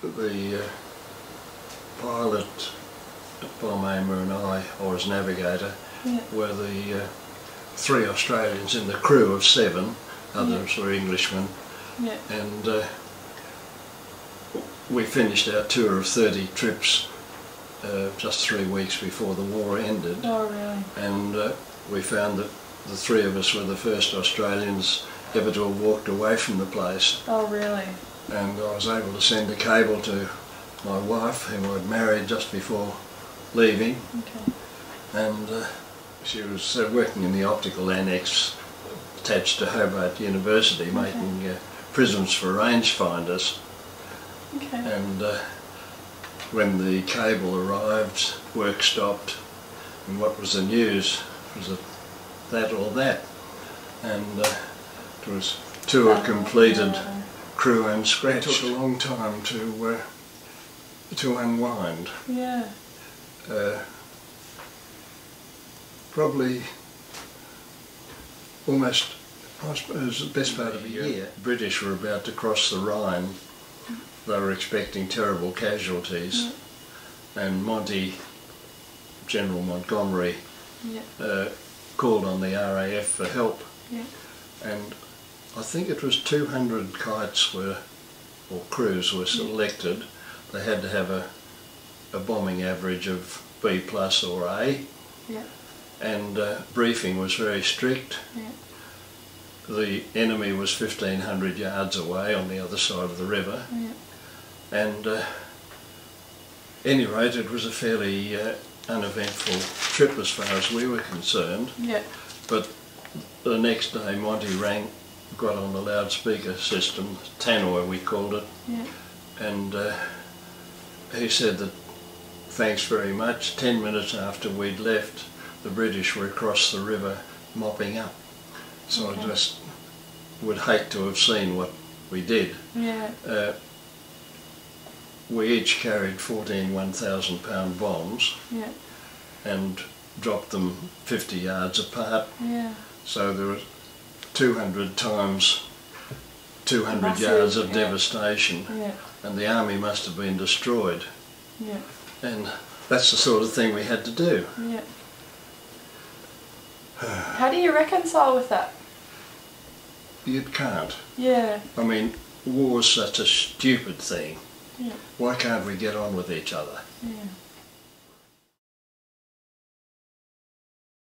The pilot, bomb aimer and I was navigator, were the 3 Australians in the crew of 7, others were Englishmen, and we finished our tour of 30 trips just 3 weeks before the war ended. Oh, really? And we found that the 3 of us were the first Australians ever to have walked away from the place. Oh, really? And I was able to send a cable to my wife, whom I'd married just before leaving. Okay. And she was working in the optical annex attached to Hobart University, making prisms for rangefinders. Okay. And when the cable arrived, work stopped, and what was the news was that or that. And it was tour completed, crew unscratched. It took a long time to unwind. Yeah. Probably almost, I suppose, the best part of a year. The British were about to cross the Rhine. They were expecting terrible casualties, and General Montgomery, called on the RAF for help. And I think it was 200 kites or crews were selected. They had to have a bombing average of B+ or A. And briefing was very strict. The enemy was 1,500 yards away on the other side of the river. And at any rate, it was a fairly uneventful trip as far as we were concerned. But the next day Monty got on the loudspeaker system, tannoy we called it, and he said that thanks very much. 10 minutes after we'd left, the British were across the river mopping up. So I just would hate to have seen what we did. We each carried 14 1,000-pound bombs and dropped them 50 yards apart. So there was 200 times 200 yards of devastation, and the army must have been destroyed. And that's the sort of thing we had to do. How do you reconcile with that? You can't. I mean, war's such a stupid thing. Why can't we get on with each other?